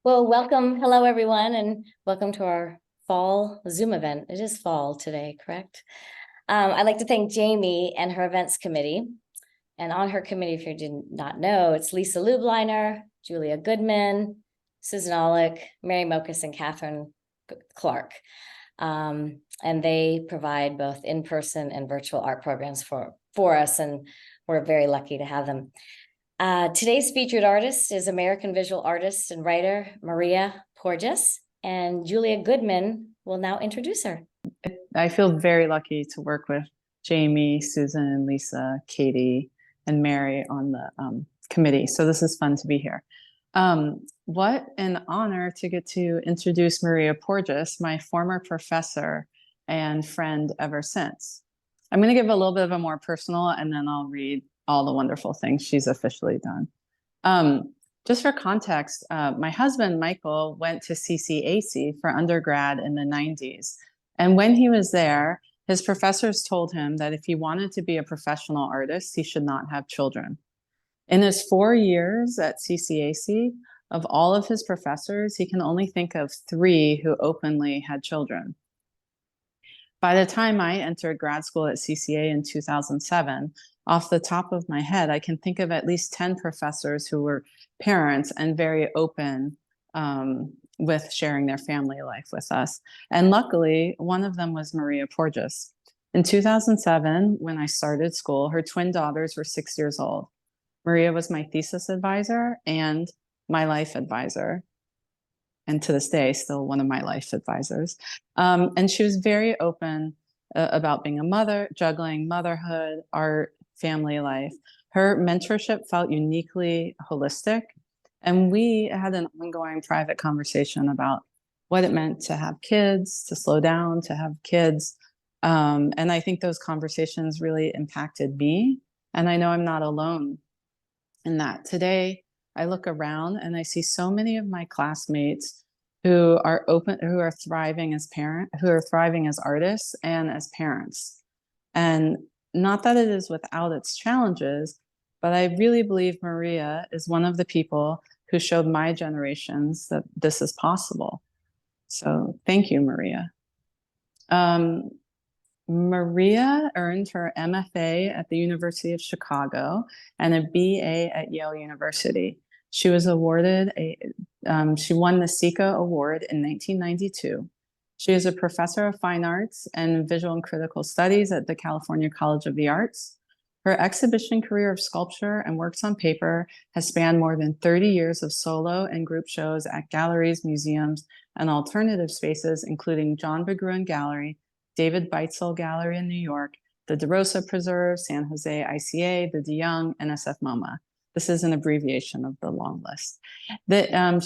Well, welcome. Hello, everyone, and welcome to our fall Zoom event. It is fall today, correct? I'd like to thank Jamie and her events committee. And on her committee, if you did not know, it's Lisa Lubliner, Julia Goodman, Susan Olick, Mary Mokus, and Catherine Clark. And they provide both in-person and virtual art programs for us, and we're very lucky to have them. Today's featured artist is American visual artist and writer Maria Porges, and Julia Goodman will now introduce her. I feel very lucky to work with Jamie, Susan, Lisa, Katie, and Mary on the committee. So this is fun to be here. What an honor to get to introduce Maria Porges, my former professor and friend ever since. I'm going to give a little bit of a more personal, and then I'll read all the wonderful things she's officially done. Just for context, my husband, Michael, went to CCAC for undergrad in the 90s. And when he was there, his professors told him that if he wanted to be a professional artist, he should not have children. In his 4 years at CCAC, of all of his professors, he can only think of 3 who openly had children. By the time I entered grad school at CCA in 2007, off the top of my head, I can think of at least 10 professors who were parents and very open with sharing their family life with us. And luckily, one of them was Maria Porges. In 2007, when I started school, her twin daughters were 6 years old. Maria was my thesis advisor and my life advisor, and to this day, still one of my life advisors. And she was very open about being a mother, juggling motherhood, art, family life. Her mentorship felt uniquely holistic. And we had an ongoing private conversation about what it meant to have kids, to slow down, to have kids. And I think those conversations really impacted me. And I know I'm not alone in that. Today, I look around and I see so many of my classmates who are thriving as artists and as parents. And not that it is without its challenges, but I really believe Maria is one of the people who showed my generations that this is possible. So thank you, Maria. Maria earned her MFA at the University of Chicago and a BA at Yale University. She was awarded she won the SICA Award in 1992. She is a professor of fine arts and visual and critical studies at the California College of the Arts. Her exhibition career of sculpture and works on paper has spanned more than 30 years of solo and group shows at galleries, museums, and alternative spaces, including John Bergruen Gallery, David Beitzel Gallery in New York, the DeRosa Preserve, San Jose ICA, the DeYoung, and SFNMWA. This is an abbreviation of the long list.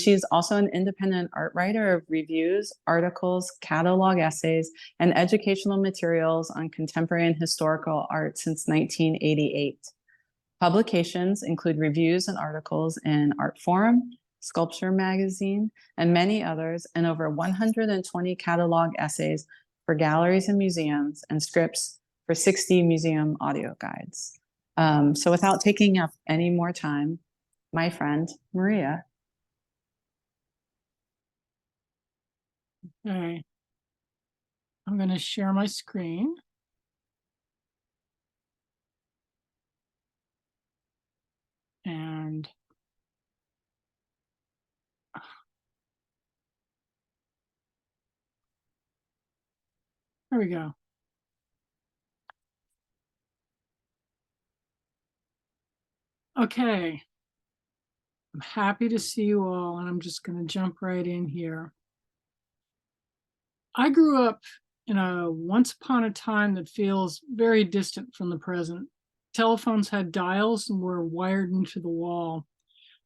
She's also an independent art writer of reviews, articles, catalog essays, and educational materials on contemporary and historical art since 1988. Publications include reviews and articles in Art Forum, Sculpture Magazine, and many others, and over 120 catalog essays for galleries and museums, and scripts for 60 museum audio guides. So without taking up any more time, my friend, Maria. Okay. I'm going to share my screen. And there we go. Okay. I'm happy to see you all, and I'm just going to jump right in here. I grew up in a once upon a time that feels very distant from the present. Telephones had dials and were wired into the wall.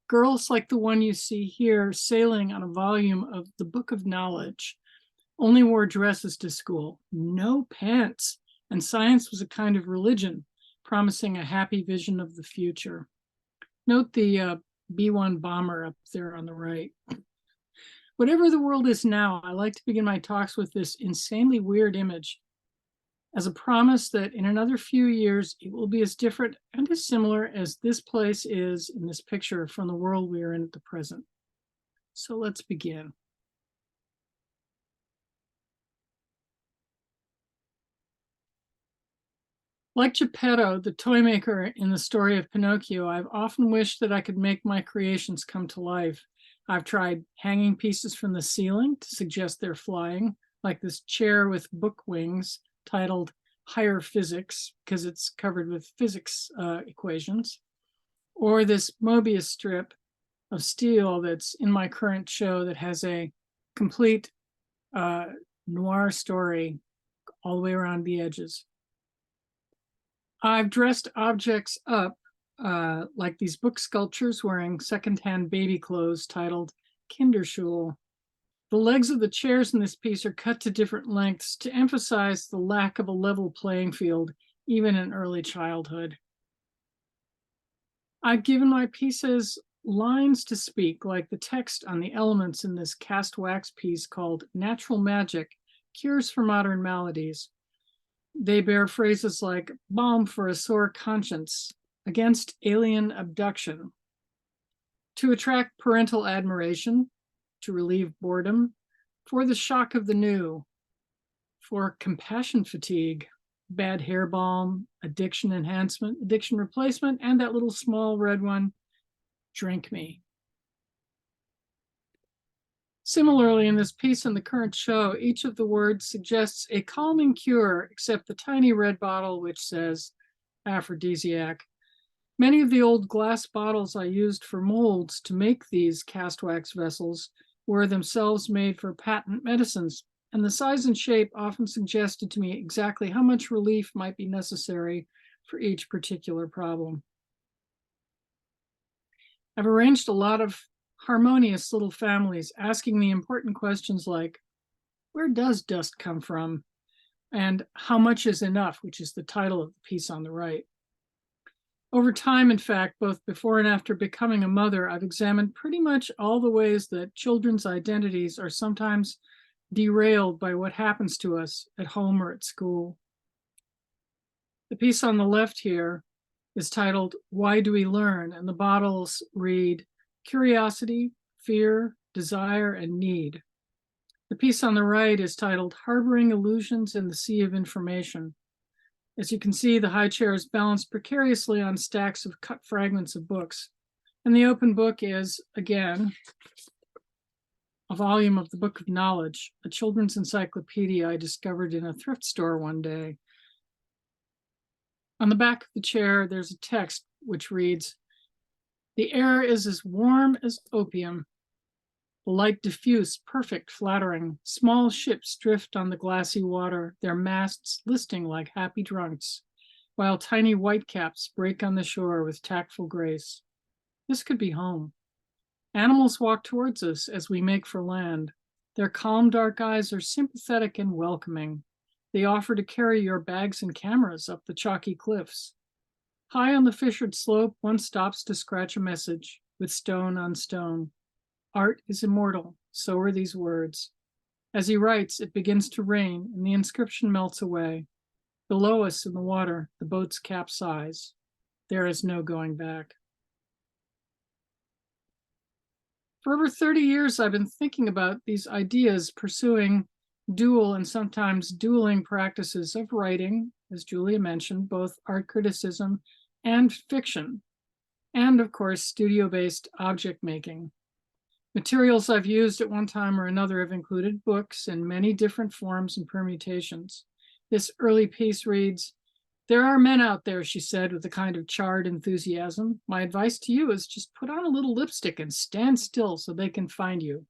Girls like the one you see here sailing on a volume of the Book of Knowledge only wore dresses to school, no pants, and science was a kind of religion, promising a happy vision of the future. Note the B-1 bomber up there on the right. Whatever the world is now, I like to begin my talks with this insanely weird image as a promise that in another few years, it will be as different and as similar as this place is in this picture from the world we are in at the present. So let's begin. Like Geppetto, the toy maker in the story of Pinocchio, I've often wished that I could make my creations come to life. I've tried hanging pieces from the ceiling to suggest they're flying, like this chair with book wings titled Higher Physics, because it's covered with physics equations, or this Mobius strip of steel that's in my current show that has a complete noir story all the way around the edges. I've dressed objects up like these book sculptures wearing secondhand baby clothes titled Kinderschuhe. The legs of the chairs in this piece are cut to different lengths to emphasize the lack of a level playing field, even in early childhood. I've given my pieces lines to speak, like the text on the elements in this cast wax piece called Natural Magic, Cures for Modern Maladies. They bear phrases like balm for a sore conscience, against alien abduction, to attract parental admiration, to relieve boredom, for the shock of the new, for compassion fatigue, bad hair balm, addiction enhancement, addiction replacement, and that little small red one, drink me. Similarly, in this piece in the current show, each of the words suggests a calming cure, except the tiny red bottle, which says aphrodisiac. Many of the old glass bottles I used for molds to make these cast wax vessels were themselves made for patent medicines, and the size and shape often suggested to me exactly how much relief might be necessary for each particular problem. I've arranged a lot of harmonious little families asking the important questions like, where does dust come from? And how much is enough, which is the title of the piece on the right. Over time, in fact, both before and after becoming a mother, I've examined pretty much all the ways that children's identities are sometimes derailed by what happens to us at home or at school. The piece on the left here is titled, Why Do We Learn? And the bottles read, Curiosity, Fear, Desire, and Need. The piece on the right is titled Harboring Illusions in the Sea of Information. As you can see, the high chair is balanced precariously on stacks of cut fragments of books. And the open book is, again, a volume of the Book of Knowledge, a children's encyclopedia I discovered in a thrift store one day. On the back of the chair, there's a text which reads, The air is as warm as opium. The light diffuse, perfect, flattering. Small ships drift on the glassy water, their masts listing like happy drunks, while tiny whitecaps break on the shore with tactful grace. This could be home. Animals walk towards us as we make for land. Their calm, dark eyes are sympathetic and welcoming. They offer to carry your bags and cameras up the chalky cliffs. High on the fissured slope, one stops to scratch a message with stone on stone. Art is immortal, so are these words. As he writes, it begins to rain, and the inscription melts away. Below us in the water, the boats capsize. There is no going back. For over 30 years, I've been thinking about these ideas, pursuing dual and sometimes dueling practices of writing, as Julia mentioned, both art criticism and fiction, and of course, studio-based object making. Materials I've used at one time or another have included books in many different forms and permutations. This early piece reads, There are men out there, she said with a kind of charred enthusiasm. My advice to you is just put on a little lipstick and stand still so they can find you.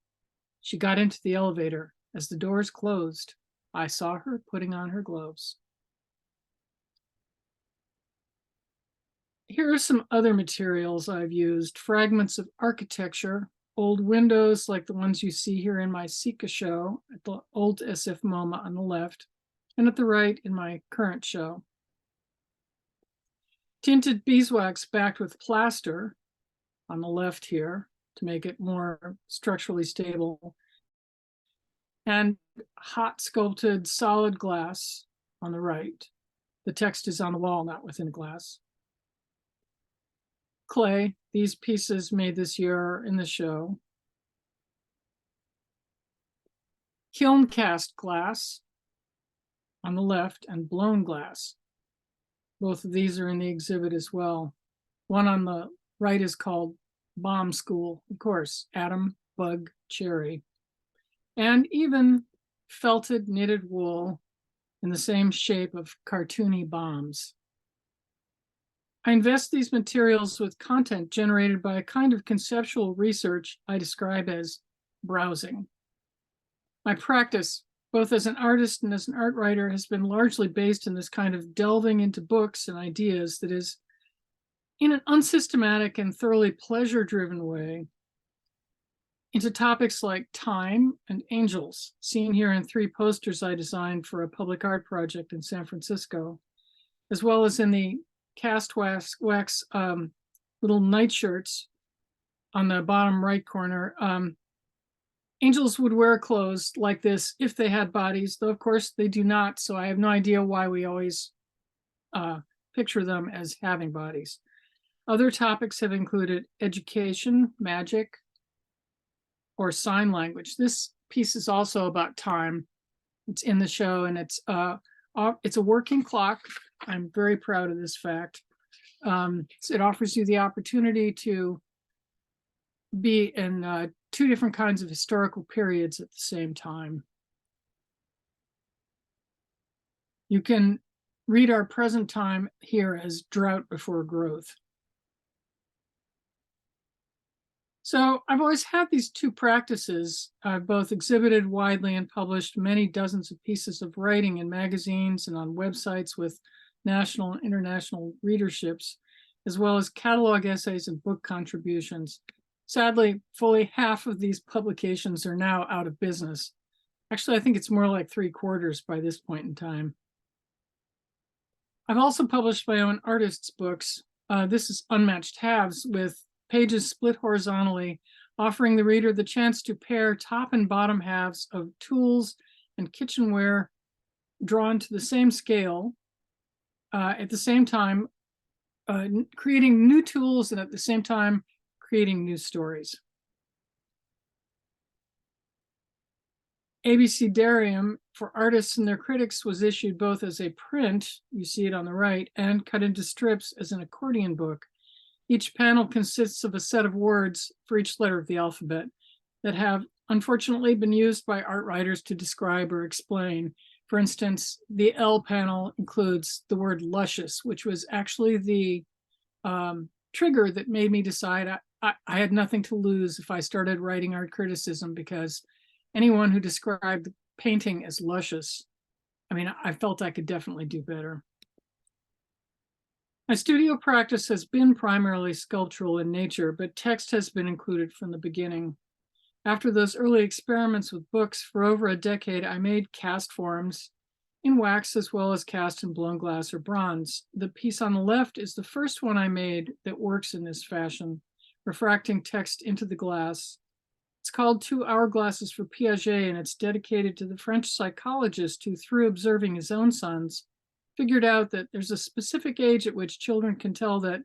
She got into the elevator. As the doors closed, I saw her putting on her gloves. Here are some other materials I've used. Fragments of architecture, old windows like the ones you see here in my Sika show at the old SFNMWA on the left, and at the right in my current show. Tinted beeswax backed with plaster on the left here to make it more structurally stable, and hot sculpted solid glass on the right. The text is on the wall, not within glass. Clay, these pieces made this year in the show. kiln cast glass on the left, and blown glass. Both of these are in the exhibit as well. One on the right is called Bomb School, of course, atom, bug, cherry. And even felted knitted wool in the same shape of cartoony bombs. I invest these materials with content generated by a kind of conceptual research I describe as browsing. My practice, both as an artist and as an art writer, has been largely based in this kind of delving into books and ideas that is, in an unsystematic and thoroughly pleasure-driven way, into topics like time and angels, seen here in 3 posters I designed for a public art project in San Francisco, as well as in the cast wax little nightshirts on the bottom right corner. Angels would wear clothes like this if they had bodies, though of course they do not, so I have no idea why we always picture them as having bodies. Other topics have included education, magic, or sign language. This piece is also about time. It's in the show, and it's a working clock. I'm very proud of this fact. It offers you the opportunity to be in 2 different kinds of historical periods at the same time. You can read our present time here as drought before growth. So I've always had these 2 practices. I've both exhibited widely and published many dozens of pieces of writing in magazines and on websites with national and international readerships, as well as catalog essays and book contributions. Sadly, fully half of these publications are now out of business. Actually, I think it's more like 3/4 by this point in time. I've also published my own artists' books. This is Unmatched Halves, with pages split horizontally, offering the reader the chance to pair top and bottom halves of tools and kitchenware drawn to the same scale, at the same time creating new tools and at the same time creating new stories. Abecedarium for Artists and Their Critics was issued both as a print, you see it on the right, and cut into strips as an accordion book. Each panel consists of a set of words for each letter of the alphabet that have unfortunately been used by art writers to describe or explain. For instance, the L panel includes the word luscious, which was actually the trigger that made me decide I had nothing to lose if I started writing art criticism, because anyone who described the painting as luscious, I mean, I felt I could definitely do better. My studio practice has been primarily sculptural in nature, but text has been included from the beginning. After those early experiments with books, for over a decade, I made cast forms in wax as well as cast in blown glass or bronze. The piece on the left is the first one I made that works in this fashion, refracting text into the glass. It's called 2 Hourglasses for Piaget, and it's dedicated to the French psychologist who, through observing his own sons, figured out that there's a specific age at which children can tell that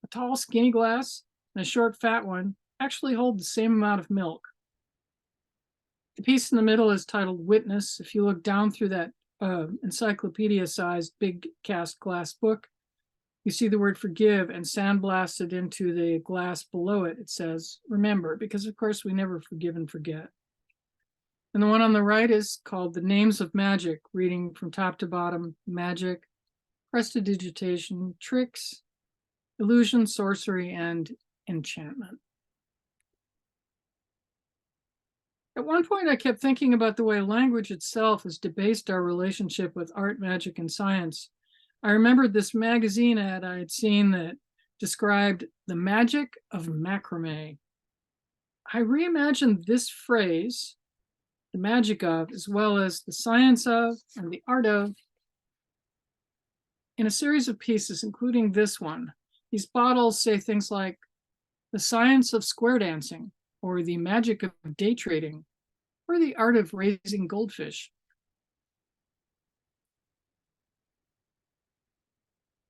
a tall, skinny glass and a short, fat one actually hold the same amount of milk. The piece in the middle is titled Witness. If you look down through that encyclopedia-sized big cast glass book, you see the word forgive, and sandblasted into the glass below it, it says remember, because of course we never forgive and forget. And the one on the right is called The Names of Magic, reading from top to bottom: magic, prestidigitation, tricks, illusion, sorcery, and enchantment. At one point, I kept thinking about the way language itself has debased our relationship with art, magic, and science. I remembered this magazine ad I had seen that described the magic of macrame. I reimagined this phrase, the magic of, as well as the science of and the art of, in a series of pieces, including this one. These bottles say things like the science of square dancing, or the magic of day trading, or the art of raising goldfish.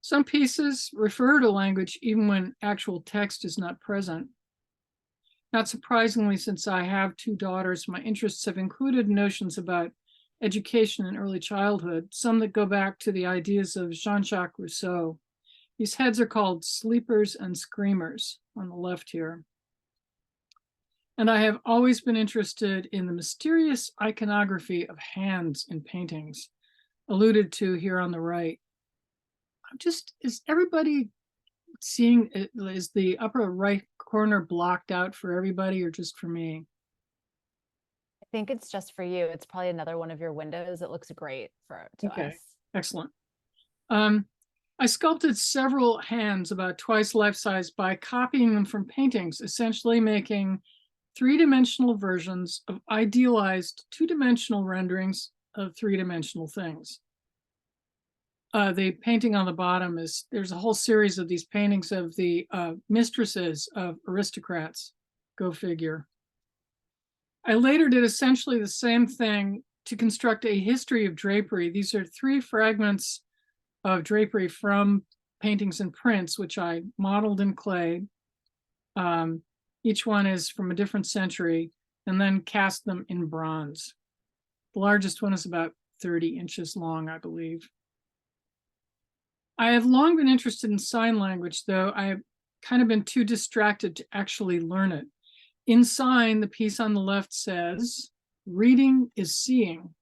Some pieces refer to language even when actual text is not present. Not surprisingly, since I have 2 daughters, my interests have included notions about education in early childhood, some that go back to the ideas of Jean-Jacques Rousseau. These heads are called sleepers and screamers on the left here. And I have always been interested in the mysterious iconography of hands in paintings, alluded to here on the right. Is everybody seeing it? Is the upper right corner blocked out for everybody or just for me? I think it's just for you. It's probably another one of your windows. It looks great to us. Excellent. I sculpted several hands about twice life size by copying them from paintings, essentially making 3-dimensional versions of idealized 2-dimensional renderings of 3-dimensional things. The painting on the bottom there's a whole series of these paintings of the mistresses of aristocrats. Go figure. I later did essentially the same thing to construct a history of drapery. These are 3 fragments of drapery from paintings and prints, which I modeled in clay. Each one is from a different century, and then cast them in bronze. The largest one is about 30 inches long, I believe. I have long been interested in sign language, though I have kind of been too distracted to actually learn it. In sign, the piece on the left says, "Reading is seeing."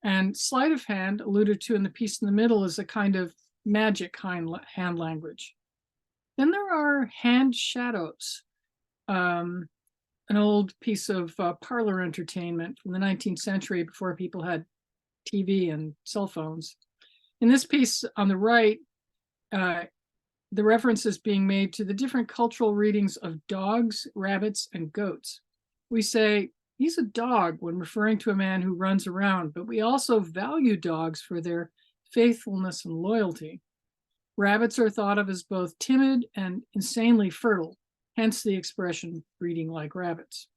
And sleight of hand, alluded to in the piece in the middle, is a kind of magic hand language. Then there are hand shadows, an old piece of parlor entertainment from the 19th century before people had TV and cell phones. In this piece on the right, the reference is being made to the different cultural readings of dogs, rabbits, and goats. We say, "He's a dog" when referring to a man who runs around, but we also value dogs for their faithfulness and loyalty. Rabbits are thought of as both timid and insanely fertile, hence the expression "breeding like rabbits."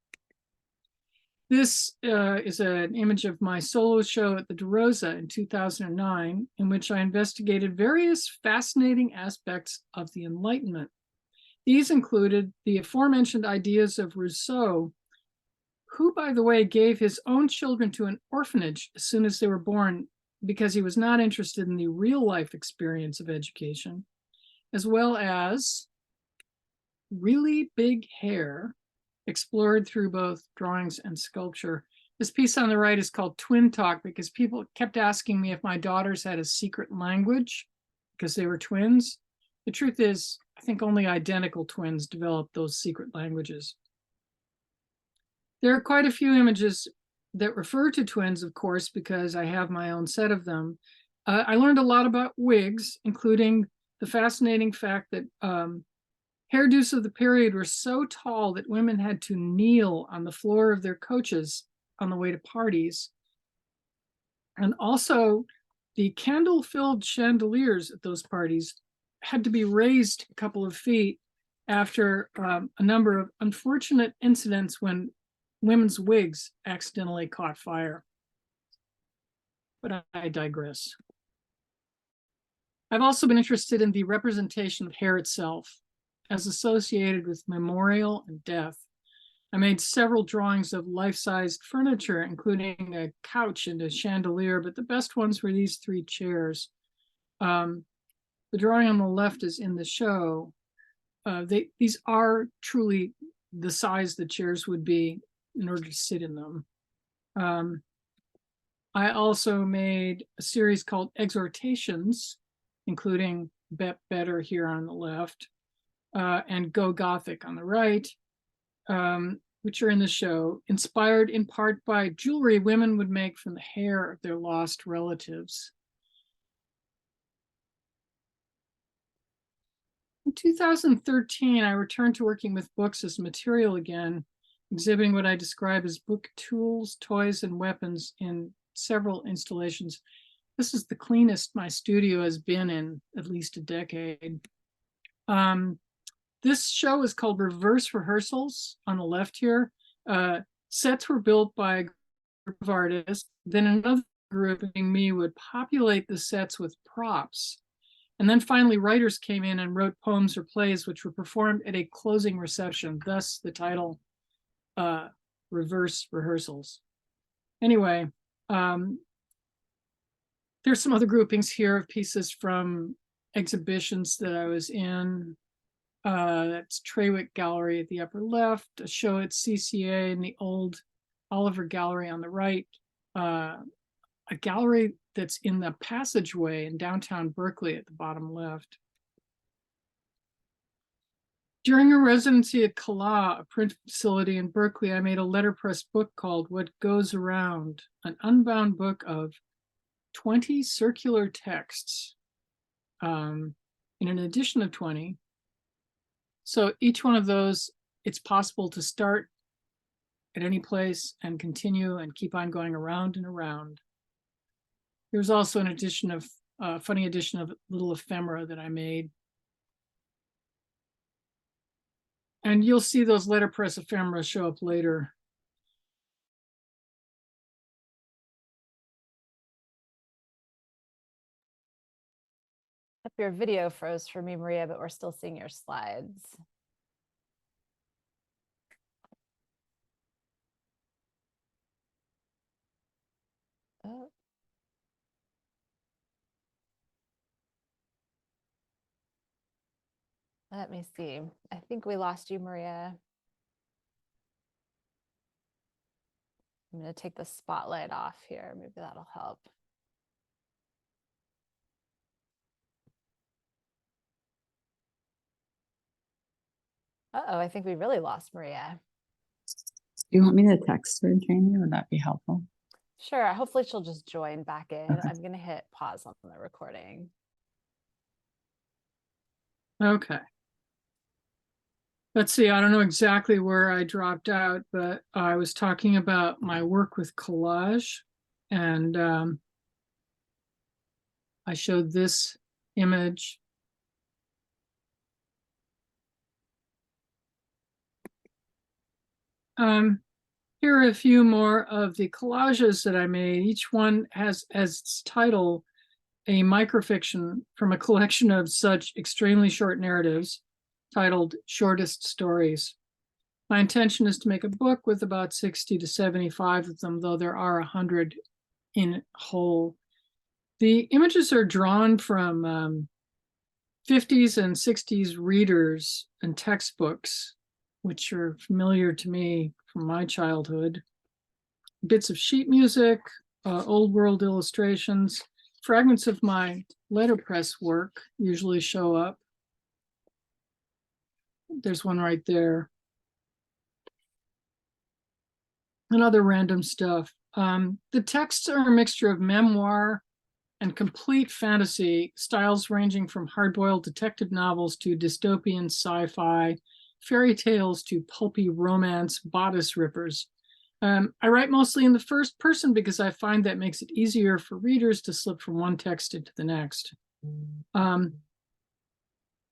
This is an image of my solo show at the DeRosa in 2009, in which I investigated various fascinating aspects of the Enlightenment. These included the aforementioned ideas of Rousseau, who, by the way, gave his own children to an orphanage as soon as they were born because he was not interested in the real life experience of education, as well as really big hair, explored through both drawings and sculpture. This piece on the right is called Twin Talk because people kept asking me if my daughters had a secret language because they were twins. The truth is, I think only identical twins develop those secret languages. There are quite a few images that refer to twins, of course, because I have my own set of them. I learned a lot about wigs, including the fascinating fact that hairdos of the period were so tall that women had to kneel on the floor of their coaches on the way to parties. And also, the candle-filled chandeliers at those parties had to be raised a couple of feet after a number of unfortunate incidents when women's wigs accidentally caught fire. But I digress. I've also been interested in the representation of hair itself as associated with memorial and death. I made several drawings of life-sized furniture, including a couch and a chandelier, but the best ones were these 3 chairs. The drawing on the left is in the show. These are truly the size the chairs would be in order to sit in them. I also made a series called Exhortations, including Bet Better here on the left, and Go Gothic on the right, which are in the show, inspired in part by jewelry women would make from the hair of their lost relatives. In 2013, I returned to working with books as material again, exhibiting what I describe as book tools, toys, and weapons in several installations. This is the cleanest my studio has been in at least a decade. This show is called Reverse Rehearsals on the left here. Sets were built by a group of artists. Then another group, being me, would populate the sets with props. And then finally, writers came in and wrote poems or plays which were performed at a closing reception, thus the title Reverse Rehearsals. Anyway, there's some other groupings here of pieces from exhibitions that I was in. That's Trawick Gallery at the upper left, a show at CCA in the old Oliver Gallery on the right, a gallery that's in the passageway in downtown Berkeley at the bottom left. During a residency at CALA, a print facility in Berkeley, I made a letterpress book called What Goes Around, an unbound book of 20 circular texts in an edition of 20. So each one of those, it's possible to start at any place and continue and keep on going around and around. There's also an edition of, funny edition of little ephemera that I made. And you'll see those letterpress ephemera show up later. Your video froze for me, Maria, but we're still seeing your slides. Oh. Let me see. I think we lost you, Maria. I'm going to take the spotlight off here. Maybe that'll help. Uh-oh, I think we really lost Maria. Do you want me to text her, Jamie? Would that be helpful? Sure. Hopefully she'll just join back in. Okay. I'm going to hit pause on the recording. Okay. Let's see, I don't know exactly where I dropped out, but I was talking about my work with collage, and I showed this image. Here are a few more of the collages that I made. Each one has as its title a microfiction from a collection of such extremely short narratives titled Shortest Stories. My intention is to make a book with about 60 to 75 of them, though there are 100 in whole. The images are drawn from 50s and 60s readers and textbooks, which are familiar to me from my childhood. Bits of sheet music, old world illustrations, fragments of my letterpress work usually show up. There's one right there. And other random stuff. The texts are a mixture of memoir and complete fantasy, styles ranging from hard-boiled detective novels to dystopian sci-fi, fairy tales to pulpy romance bodice rippers. I write mostly in the first person because I find that makes it easier for readers to slip from one text into the next. A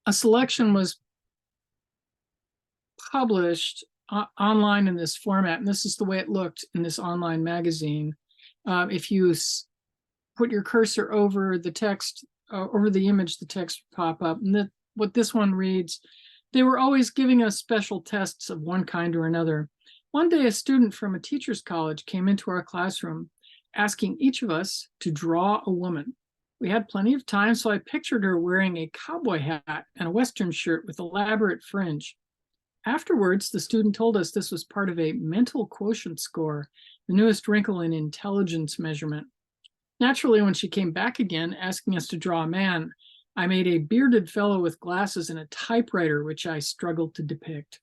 selection was published online in this format, and this is the way it looked in this online magazine. If you put your cursor over the text, over the image, the text would pop up. And what this one reads, they were always giving us special tests of one kind or another. One day, a student from a teacher's college came into our classroom, asking each of us to draw a woman. We had plenty of time, so I pictured her wearing a cowboy hat and a Western shirt with elaborate fringe. Afterwards, the student told us this was part of a mental quotient score, the newest wrinkle in intelligence measurement. Naturally, when she came back again, asking us to draw a man, I made a bearded fellow with glasses and a typewriter, which I struggled to depict.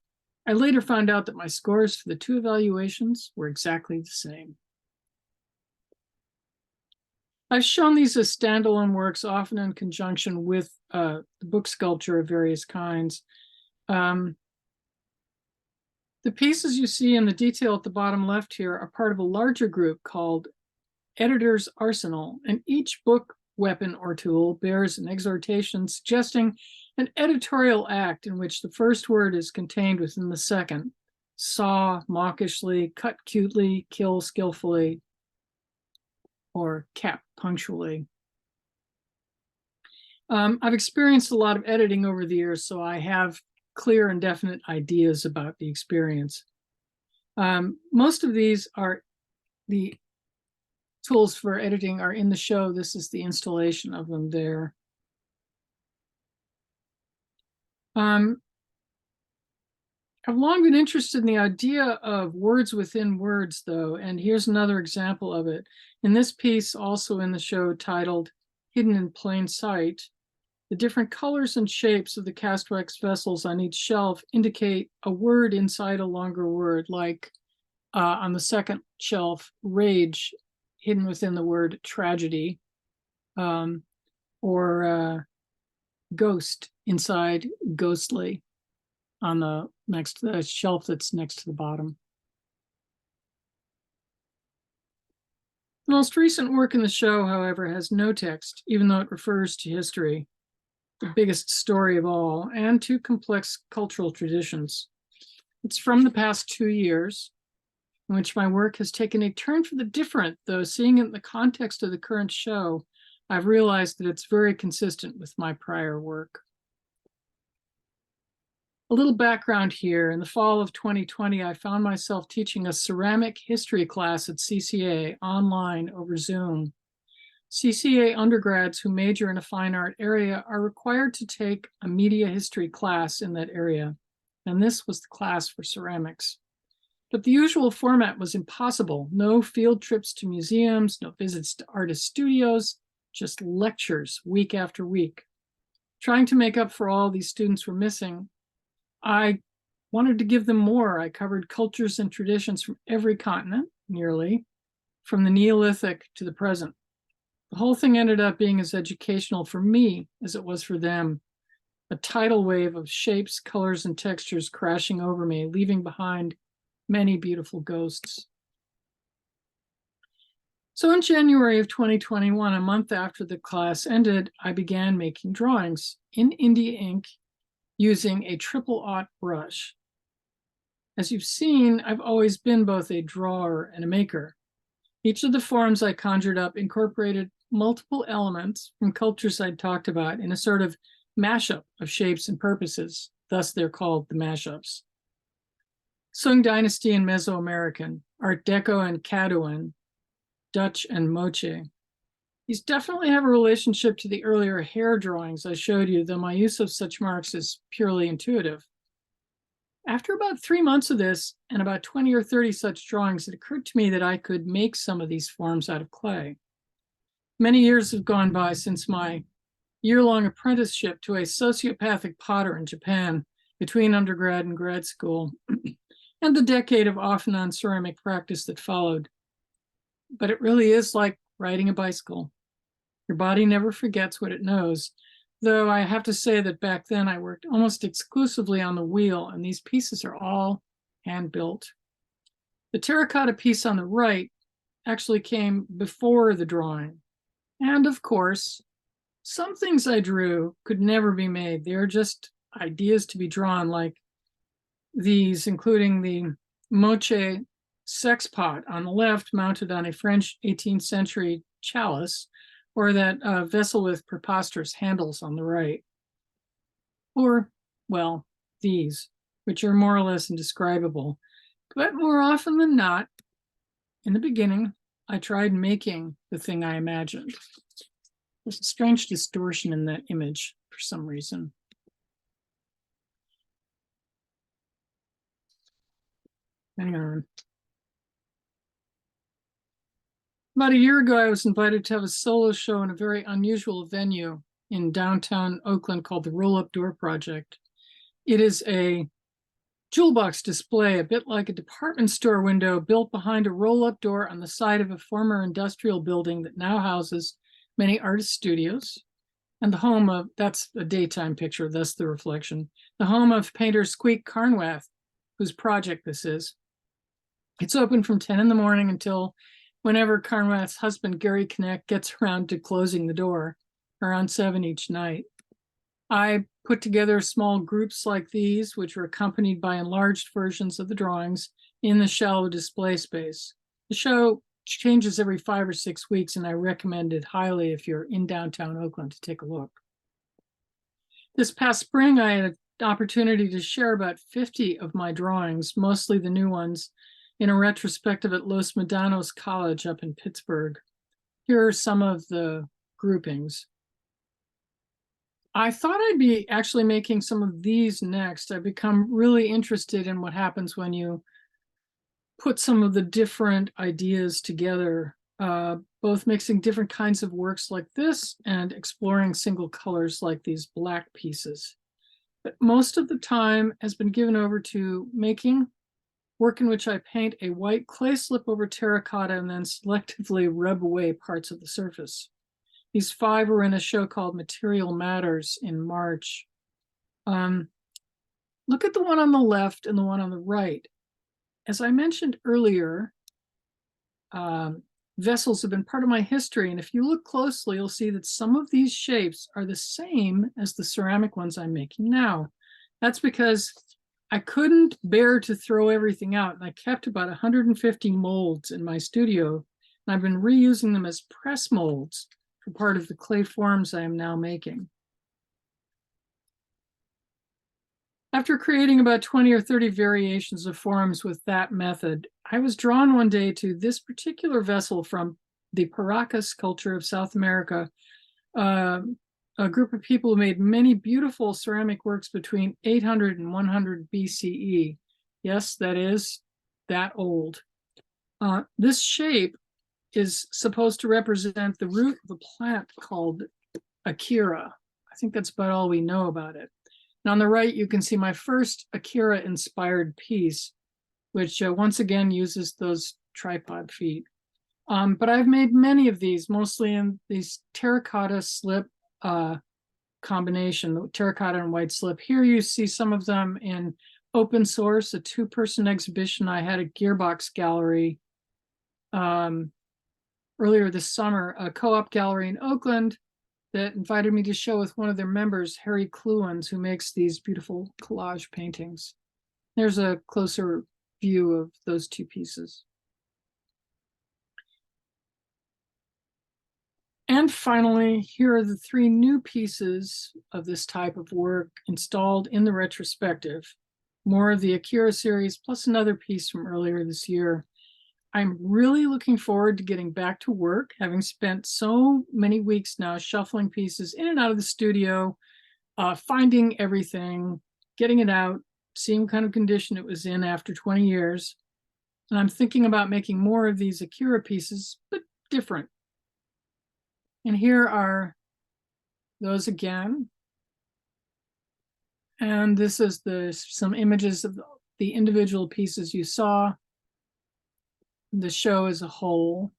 I later found out that my scores for the two evaluations were exactly the same. I've shown these as standalone works, often in conjunction with the book sculpture of various kinds. The pieces you see in the detail at the bottom left here are part of a larger group called Editor's Arsenal, and each book weapon or tool bears an exhortation suggesting an editorial act in which the first word is contained within the second. Saw mawkishly, cut cutely, kill skillfully, or cap punctually. I've experienced a lot of editing over the years, so I have clear and definite ideas about the experience. Most of these are the tools for editing are in the show. This is the installation of them there. I've long been interested in the idea of words within words, though, and here's another example of it. In this piece, also in the show titled Hidden in Plain Sight, the different colors and shapes of the cast wax vessels on each shelf indicate a word inside a longer word, like on the second shelf, rage, hidden within the word tragedy, or ghost inside ghostly on the shelf that's next to the bottom. The most recent work in the show, however, has no text, even though it refers to history, the biggest story of all, and to complex cultural traditions. It's from the past 2 years, in which my work has taken a turn for the different, though seeing it in the context of the current show, I've realized that it's very consistent with my prior work. A little background here. In the fall of 2020, I found myself teaching a ceramic history class at CCA online over Zoom. CCA undergrads who major in a fine art area are required to take a media history class in that area, and this was the class for ceramics. But the usual format was impossible. No field trips to museums, no visits to artist studios, just lectures week after week. Trying to make up for all these students were missing, I wanted to give them more. I covered cultures and traditions from every continent, nearly, from the Neolithic to the present. The whole thing ended up being as educational for me as it was for them. A tidal wave of shapes, colors, and textures crashing over me, leaving behind many beautiful ghosts. So in January of 2021, a month after the class ended, I began making drawings in India ink using a 000 brush. As you've seen, I've always been both a drawer and a maker. Each of the forms I conjured up incorporated multiple elements from cultures I'd talked about in a sort of mashup of shapes and purposes. Thus, they're called the mashups. Sung Dynasty and Mesoamerican, Art Deco and Cadouin, Dutch and Moche. These definitely have a relationship to the earlier hair drawings I showed you, though my use of such marks is purely intuitive. After about 3 months of this and about 20 or 30 such drawings, it occurred to me that I could make some of these forms out of clay. Many years have gone by since my year-long apprenticeship to a sociopathic potter in Japan between undergrad and grad school, and the decade of off-and-on ceramic practice that followed. But it really is like riding a bicycle. Your body never forgets what it knows, though I have to say that back then I worked almost exclusively on the wheel, and these pieces are all hand-built. The terracotta piece on the right actually came before the drawing. And of course, some things I drew could never be made. They're just ideas to be drawn, like these, including the Moche sex pot on the left, mounted on a French 18th century chalice, or that vessel with preposterous handles on the right. Or, well, these, which are more or less indescribable. But more often than not, in the beginning, I tried making the thing I imagined. There's a strange distortion in that image for some reason. Hang on. About a year ago, I was invited to have a solo show in a very unusual venue in downtown Oakland called the Roll-Up Door Project. It is a jewel box display, a bit like a department store window built behind a roll-up door on the side of a former industrial building that now houses many artist studios, and the home of, that's a daytime picture, thus the reflection, the home of painter Squeak Carnwath, whose project this is. It's open from 10 in the morning until whenever Carnwath's husband, Gary Knecht, gets around to closing the door, around 7 each night. I put together small groups like these, which were accompanied by enlarged versions of the drawings in the shallow display space. The show changes every 5 or 6 weeks, and I recommend it highly if you're in downtown Oakland to take a look. This past spring, I had an opportunity to share about 50 of my drawings, mostly the new ones, in a retrospective at Los Medanos College up in Pittsburgh. Here are some of the groupings. I thought I'd be actually making some of these next. I've become really interested in what happens when you put some of the different ideas together, both mixing different kinds of works like this and exploring single colors like these black pieces. But most of the time has been given over to making work in which I paint a white clay slip over terracotta and then selectively rub away parts of the surface. These 5 were in a show called Material Matters in March. Look at the one on the left and the one on the right. As I mentioned earlier, vessels have been part of my history, and if you look closely, you'll see that some of these shapes are the same as the ceramic ones I'm making now. That's because I couldn't bear to throw everything out, and I kept about 150 molds in my studio, and I've been reusing them as press molds for part of the clay forms I am now making. After creating about 20 or 30 variations of forms with that method, I was drawn one day to this particular vessel from the Paracas culture of South America, a group of people who made many beautiful ceramic works between 800 and 100 BCE. Yes, that is that old. This shape is supposed to represent the root of a plant called Akira. I think that's about all we know about it. And on the right, you can see my first Akira-inspired piece, which once again uses those tripod feet. But I've made many of these, mostly in these terracotta slip combination, the terracotta and white slip. Here you see some of them in open source, a 2-person exhibition I had at Gearbox Gallery earlier this summer, a co-op gallery in Oakland that invited me to show with one of their members, Harry Kluins, who makes these beautiful collage paintings. There's a closer view of those 2 pieces. And finally, here are the 3 new pieces of this type of work installed in the retrospective. More of the Akira series, plus another piece from earlier this year. I'm really looking forward to getting back to work, having spent so many weeks now shuffling pieces in and out of the studio, finding everything, getting it out, seeing what kind of condition it was in after 20 years. And I'm thinking about making more of these Akira pieces, but different. And here are those again. And this is some images of the individual pieces you saw. The show as a whole.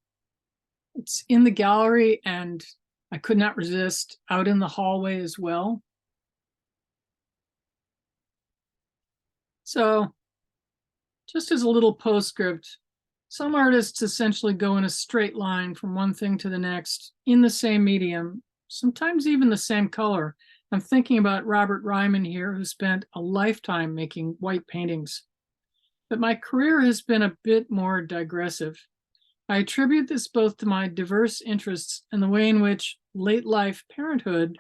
It's in the gallery, and I could not resist out in the hallway as well. So just as a little postscript, some artists essentially go in a straight line from one thing to the next in the same medium, sometimes even the same color. I'm thinking about Robert Ryman here, who spent a lifetime making white paintings. But my career has been a bit more digressive. I attribute this both to my diverse interests and the way in which late life parenthood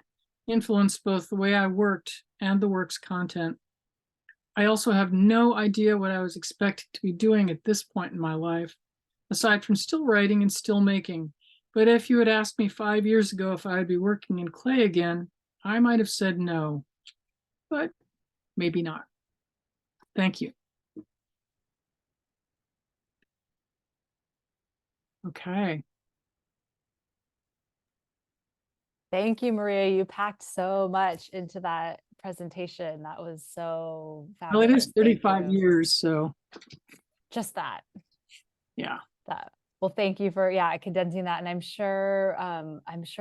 influenced both the way I worked and the work's content. I also have no idea what I was expected to be doing at this point in my life, aside from still writing and still making. But if you had asked me 5 years ago if I'd be working in clay again, I might have said no, but maybe not. Thank you. Okay. Thank you, Maria. You packed so much into that presentation. That was so fabulous. Well, it is Thank 35 you. years, so. Just that. Yeah. That. Well, thank you for condensing that. And I'm sure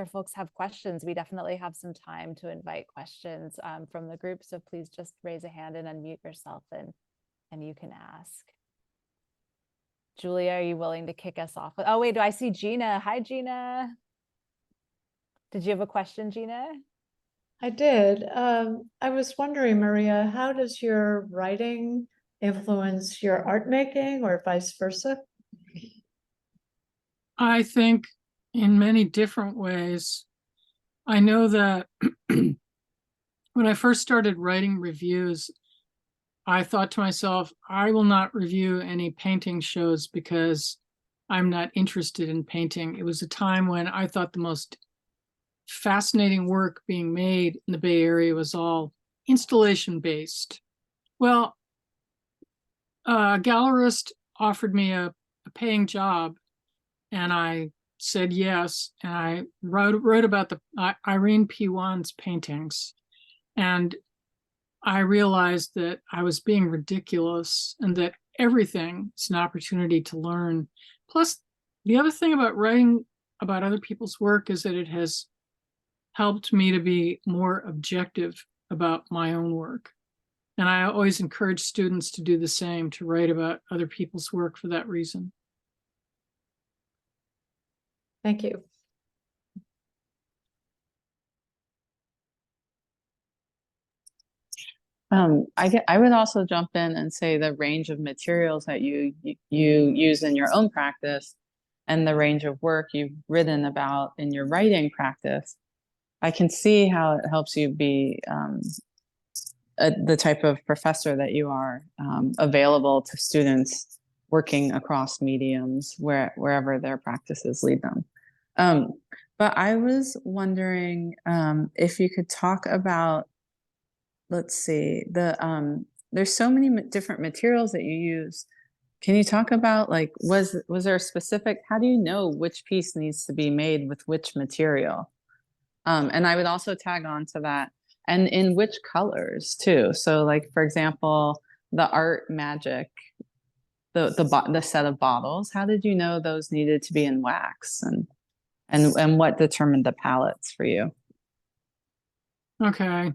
folks have questions. We definitely have some time to invite questions from the group. So please just raise a hand and unmute yourself and you can ask. Julia, are you willing to kick us off? Oh, wait, do I see Gina? Hi, Gina. Did you have a question, Gina? I did. I was wondering, Maria, how does your writing influence your art making or vice versa? I think in many different ways. I know that When I first started writing reviews, I thought to myself, I will not review any painting shows because I'm not interested in painting. It was a time when I thought the most fascinating work being made in the Bay Area was all installation based. Well, a gallerist offered me a paying job, and I said yes. And I wrote about the Irene P. Wan's paintings, and I realized that I was being ridiculous and that everything is an opportunity to learn. Plus, the other thing about writing about other people's work is that it has helped me to be more objective about my own work. And I always encourage students to do the same, to write about other people's work for that reason. Thank you. I would also jump in and say the range of materials that you use in your own practice and the range of work you've written about in your writing practice. I can see how it helps you be the type of professor that you are, available to students working across mediums wherever their practices lead them. But I was wondering if you could talk about, let's see, there's so many different materials that you use. Can you talk about, like, was there a specific, how do you know which piece needs to be made with which material? And I would also tag on to that, and in which colors too. So, like, for example, the Art Magic, the set of bottles, how did you know those needed to be in wax, and what determined the palettes for you? Okay.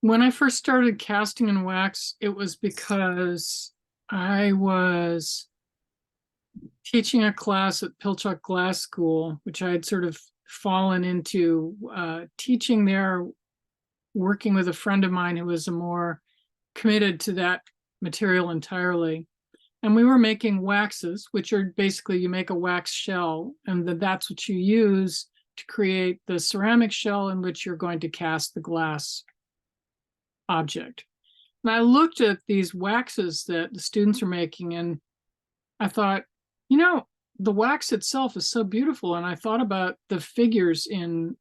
When I first started casting in wax, it was because I was teaching a class at Pilchuck Glass School, which I had sort of fallen into teaching there, working with a friend of mine who was more committed to that material entirely. And we were making waxes, which are basically, you make a wax shell, and that's what you use to create the ceramic shell in which you're going to cast the glass object. And I looked at these waxes that the students are making, and I thought, you know, the wax itself is so beautiful. And I thought about the figures in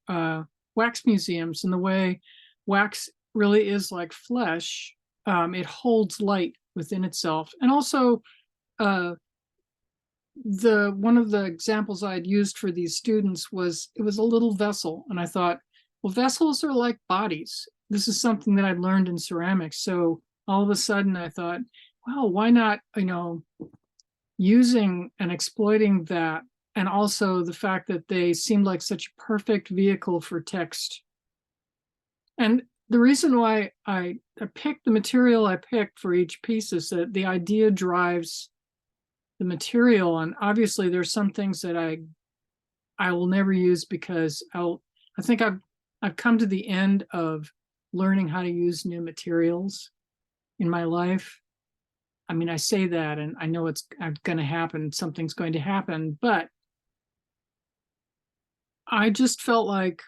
wax museums and the way wax really is like flesh. It holds light within itself. And also, one of the examples I had used for these students was, it was a little vessel. And I thought, well, vessels are like bodies. This is something that I'd learned in ceramics. So all of a sudden I thought, well, why not, using and exploiting that, and also the fact that they seemed like such a perfect vehicle for text. And the reason why I picked the material I picked for each piece is that the idea drives the material. And obviously there's some things that I will never use because I think I've come to the end of learning how to use new materials in my life. I mean, I say that and I know it's going to happen, something's going to happen, but I just felt like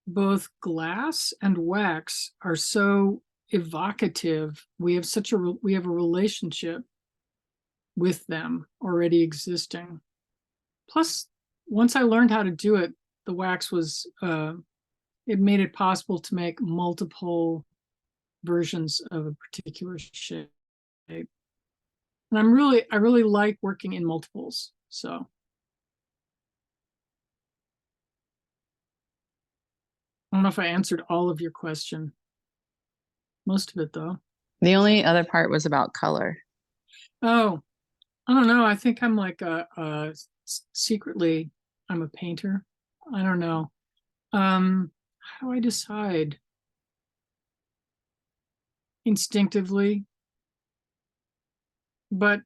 both glass and wax are so evocative. We have a relationship with them already existing. Plus, once I learned how to do it, the wax was, it made it possible to make multiple versions of a particular shape. And I really like working in multiples. So. I don't know if I answered all of your question. Most of it, though. The only other part was about color. Oh, I don't know. I think I'm like secretly, I'm a painter. I don't know. How do I decide? Instinctively. But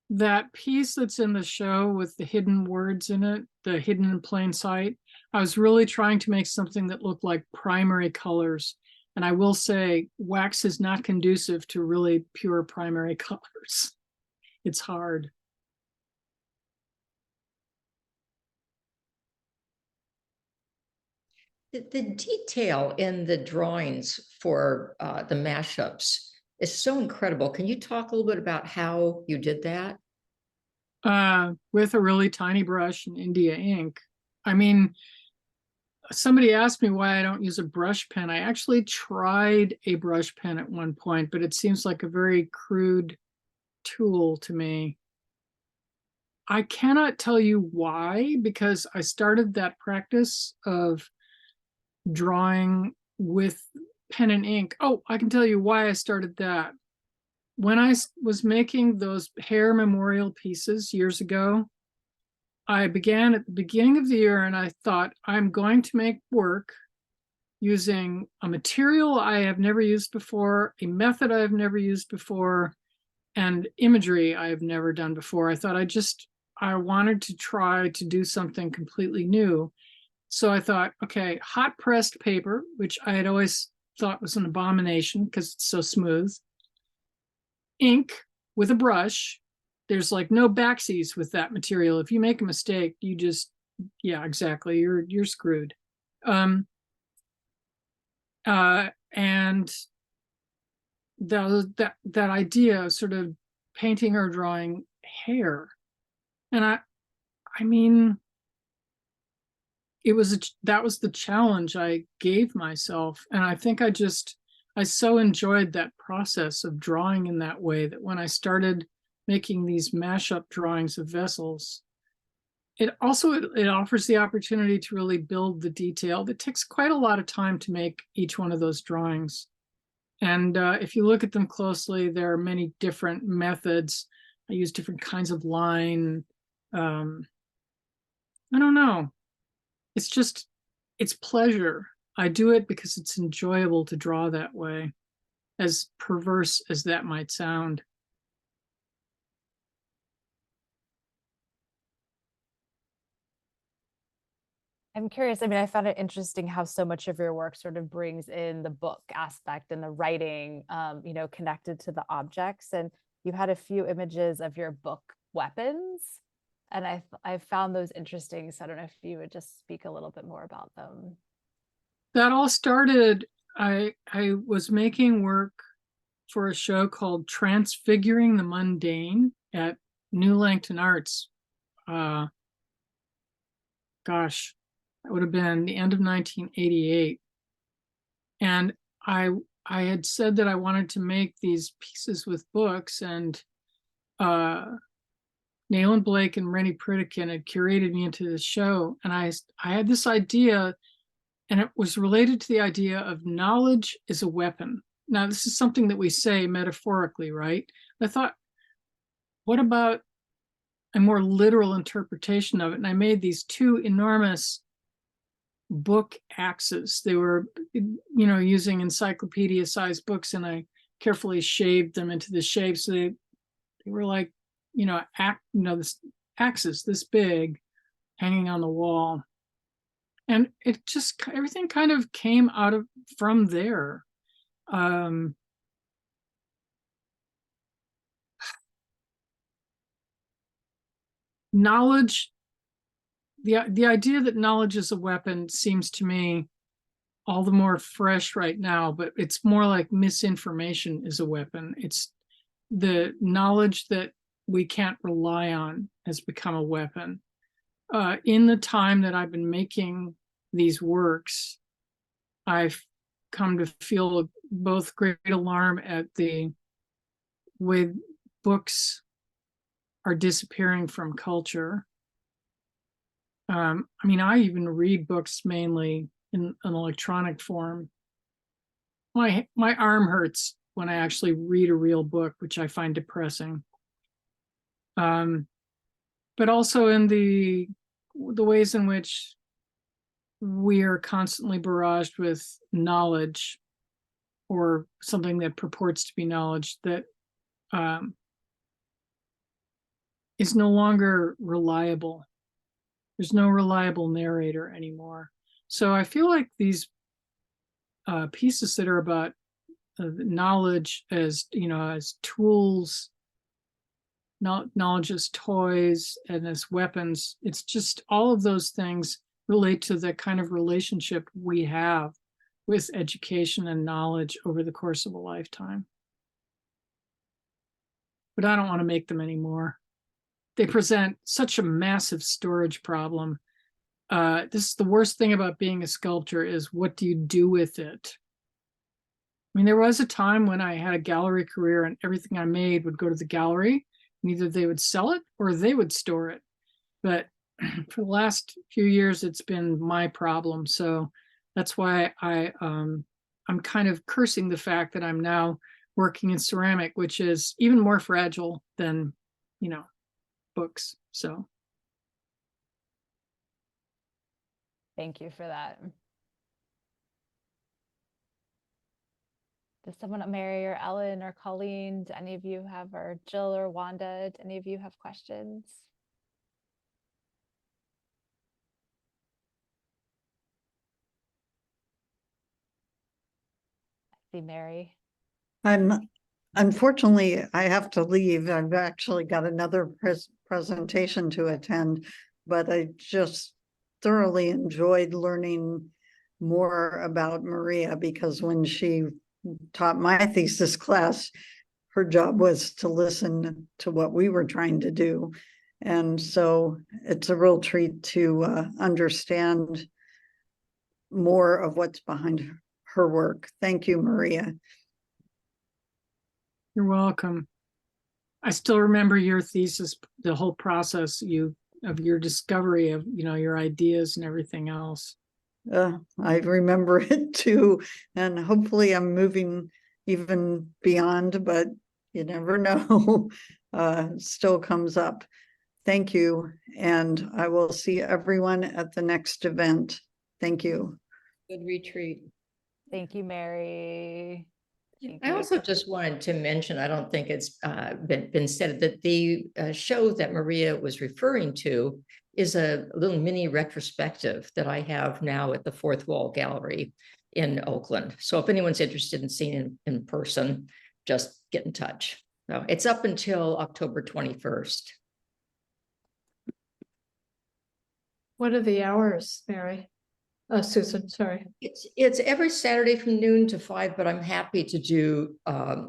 that piece that's in the show with the hidden words in it, the hidden in plain sight, I was really trying to make something that looked like primary colors. And I will say, wax is not conducive to really pure primary colors. It's hard. The detail in the drawings for the mashups is so incredible. Can you talk a little bit about how you did that? With a really tiny brush and India ink. I mean, somebody asked me why I don't use a brush pen. I actually tried a brush pen at one point, but it seems like a very crude tool to me. I cannot tell you why, because I started that practice of drawing with pen and ink. Oh, I can tell you why I started that. When I was making those hair memorial pieces years ago, I began at the beginning of the year and I thought, I'm going to make work using a material I have never used before, a method I have never used before, and imagery I have never done before. I thought I wanted to try to do something completely new. So I thought, okay, hot pressed paper, which I had always thought was an abomination because it's so smooth. Ink with a brush. There's like no backsies with that material. If you make a mistake, you just, yeah, exactly. You're screwed. And that idea of sort of painting or drawing hair. And I mean, that was the challenge I gave myself. And I think I so enjoyed that process of drawing in that way that when I started making these mashup drawings of vessels, it offers the opportunity to really build the detail. That takes quite a lot of time to make each one of those drawings. And if you look at them closely, there are many different methods. I use different kinds of line. I don't know. It's pleasure. I do it because it's enjoyable to draw that way, as perverse as that might sound. I'm curious. I mean, I found it interesting how so much of your work sort of brings in the book aspect and the writing, connected to the objects. And you had a few images of your book weapons, and I found those interesting. So I don't know if you would just speak a little bit more about them. That all started, I was making work for a show called Transfiguring the Mundane at New Langton Arts. Gosh, that would have been the end of 1988. And I had said that I wanted to make these pieces with books, and Nayland Blake and Rennie Pritikin had curated me into this show. And I had this idea, and it was related to the idea of knowledge is a weapon. Now, this is something that we say metaphorically, right? I thought, what about a more literal interpretation of it? And I made these two enormous book axes. They were, using encyclopedia-sized books, and I carefully shaved them into the shape. So they were like, this axes this big, hanging on the wall. And it just, everything kind of came out of from there. Knowledge, the idea that knowledge is a weapon seems to me all the more fresh right now, but it's more like misinformation is a weapon. It's the knowledge that we can't rely on has become a weapon. In the time that I've been making these works, I've come to feel both great alarm at the way books are disappearing from culture. I even read books mainly in an electronic form. My arm hurts when I actually read a real book, which I find depressing. But also in the ways in which we are constantly barraged with knowledge, or something that purports to be knowledge that is no longer reliable. There's no reliable narrator anymore. So I feel like these pieces that are about knowledge as, as tools, knowledge as toys, and as weapons, it's just all of those things relate to the kind of relationship we have with education and knowledge over the course of a lifetime. But I don't want to make them anymore. They present such a massive storage problem. This is the worst thing about being a sculptor, is what do you do with it? I mean, there was a time when I had a gallery career and everything I made would go to the gallery, and either they would sell it or they would store it. But for the last few years, it's been my problem. So that's why I'm kind of cursing the fact that I'm now working in ceramic, which is even more fragile than, books. So Thank you for that. Does someone, Mary or Ellen or Colleen, do any of you have, or Jill or Wanda, do any of you have questions? I see Mary. Unfortunately, I have to leave. I've actually got another presentation to attend, but I just thoroughly enjoyed learning more about Maria, because when she taught my thesis class, her job was to listen to what we were trying to do. And so it's a real treat to understand more of what's behind her work. Thank you, Maria. you're welcome. I still remember your thesis, the whole process of your discovery of, your ideas and everything else. I remember it too, and hopefully I'm moving even beyond, but you never know. Still comes up. Thank you, and I will see everyone at the next event. Thank you. Good retreat. Thank you, Mary. Thank I you. also just wanted to mention, I don't think it's been said, that the show that Maria was referring to is a little mini retrospective that I have now at the Fourth Wall Gallery in Oakland. So if anyone's interested in seeing it in person, just get in touch. So it's up until October 21st. What are the hours, Mary? Susan, sorry. It's every Saturday from noon to 5, but I'm happy to do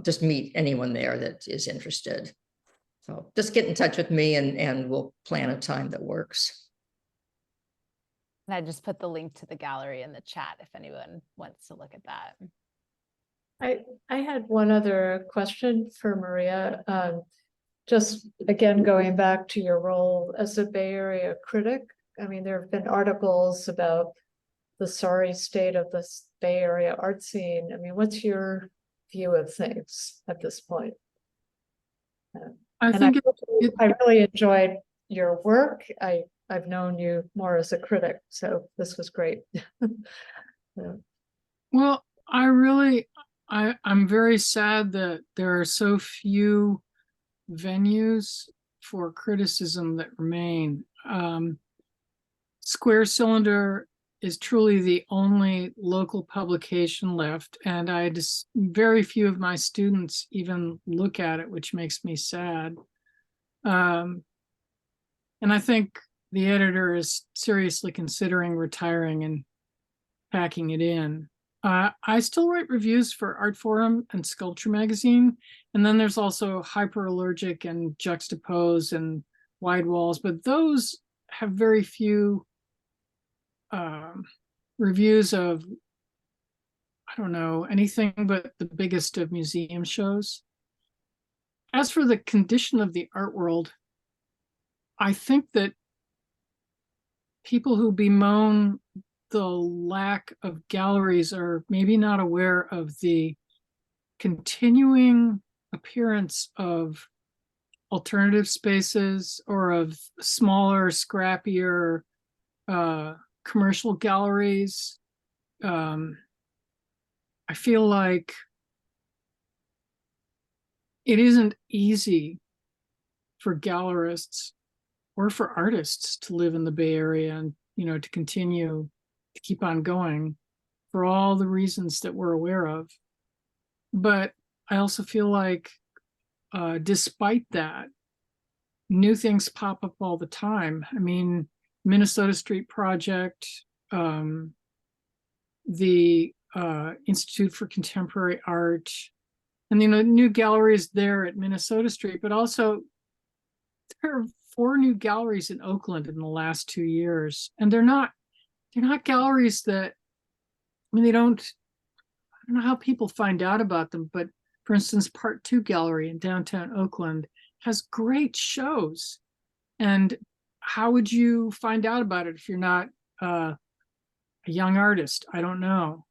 just meet anyone there that is interested. So just get in touch with me and we'll plan a time that works. And I just put the link to the gallery in the chat if anyone wants to look at that. I had one other question for Maria. Just again, going back to your role as a Bay Area critic. I mean, there have been articles about the sorry state of the Bay Area art scene. I mean, what's your view of things at this point? I think I really enjoyed your work. I've known you more as a critic, so this was great. Yeah. Well, I'm very sad that there are so few venues for criticism that remain. Square Cylinder is truly the only local publication left, and very few of my students even look at it, which makes me sad. And I think the editor is seriously considering retiring and packing it in. I still write reviews for Art Forum and Sculpture Magazine, and then there's also Hyperallergic and Juxtapose and Wide Walls, but those have very few reviews of, I don't know, anything but the biggest of museum shows. As for the condition of the art world, I think that people who bemoan the lack of galleries are maybe not aware of the continuing appearance of alternative spaces or of smaller, scrappier commercial galleries. I feel like it isn't easy for gallerists or for artists to live in the Bay Area and, to continue to keep on going for all the reasons that we're aware of. But I also feel like despite that, new things pop up all the time. I mean, Minnesota Street Project, the Institute for Contemporary Art, and new galleries there at Minnesota Street, but also there are 4 new galleries in Oakland in the last 2 years, and they're not galleries that, I mean, I don't know how people find out about them, but for instance, Part 2 Gallery in downtown Oakland has great shows. And how would you find out about it if you're not a young artist? I don't know.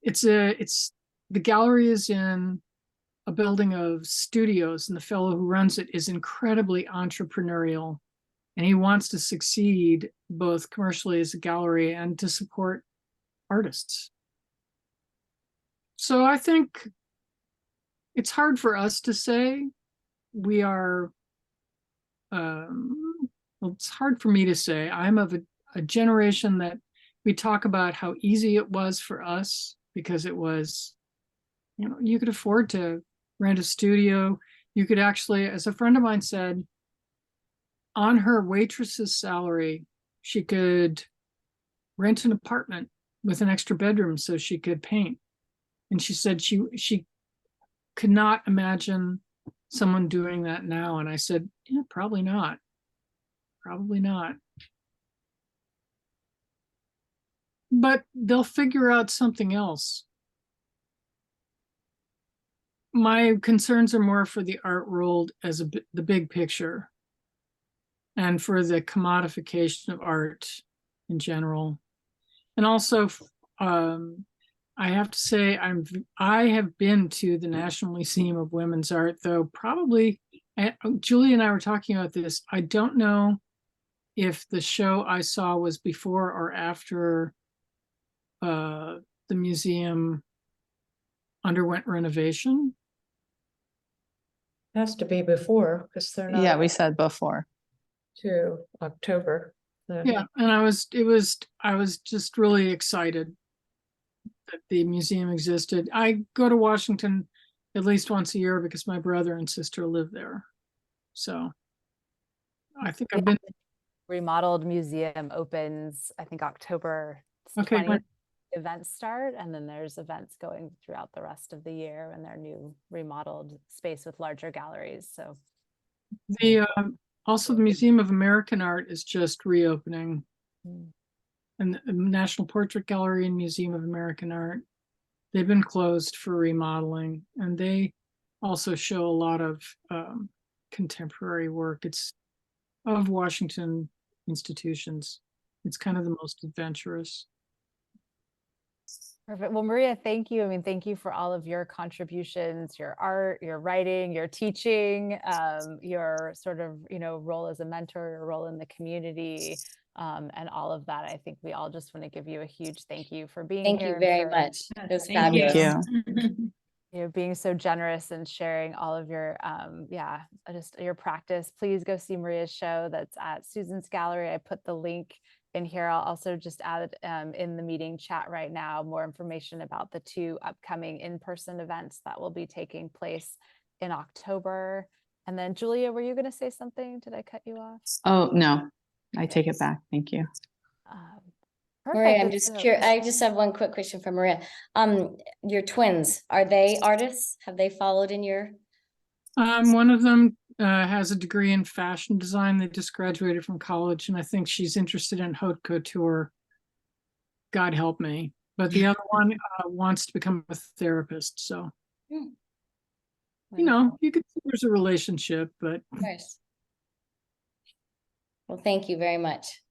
The gallery is in a building of studios, and the fellow who runs it is incredibly entrepreneurial, and he wants to succeed both commercially as a gallery and to support artists. So I think it's hard for us to say. We are, well, it's hard for me to say. I'm of a generation that we talk about how easy it was for us, because it was, you could afford to rent a studio. You could actually, as a friend of mine said, on her waitress's salary, she could rent an apartment with an extra bedroom so she could paint. And she said she could not imagine someone doing that now. And I said, yeah, probably not. Probably not. But they'll figure out something else. My concerns are more for the art world as the big picture, and for the commodification of art in general. And also, I have to say, I have been to the National Museum of Women's Art, though probably, Julie and I were talking about this. I don't know if the show I saw was before or after the museum underwent renovation. Has to be before, because they're not. Yeah, we said before. To October. Yeah, and I was just really excited that the museum existed. I go to Washington at least once a year because my brother and sister live there. So I think I've been. Remodeled museum opens, I think, October 20th. Great. Events start, and then there's events going throughout the rest of the year in their new remodeled space with larger galleries. So also the Museum of American Art is just reopening. Mm. And the National Portrait Gallery and Museum of American Art, they've been closed for remodeling, and they also show a lot of contemporary work. It's of Washington institutions. It's kind of the most adventurous. Perfect. Well, Maria, thank you. I mean, thank you for all of your contributions, your art, your writing, your teaching, your sort of, role as a mentor, your role in the community, and all of that. I think we all just want to give you a huge thank you for being here. Thank you very much. It was fabulous. Thank you. Being so generous and sharing all of your, just your practice. Please go see Maria's show. That's at Susan's Gallery. I put the link in here. I'll also just add in the meeting chat right now more information about the 2 upcoming in-person events that will be taking place in October. And then Julia, were you going to say something? Did I cut you off? Oh, no, I take it back. Thank you. Maria, I'm just curious. I just have one quick question for Maria. Your twins, are they artists? Have they followed in your? One of them has a degree in fashion design. They just graduated from college, and I think she's interested in haute couture. God help me. But the other one wants to become a therapist. So, you could see there's a relationship, but. Of course. Well, thank you very much.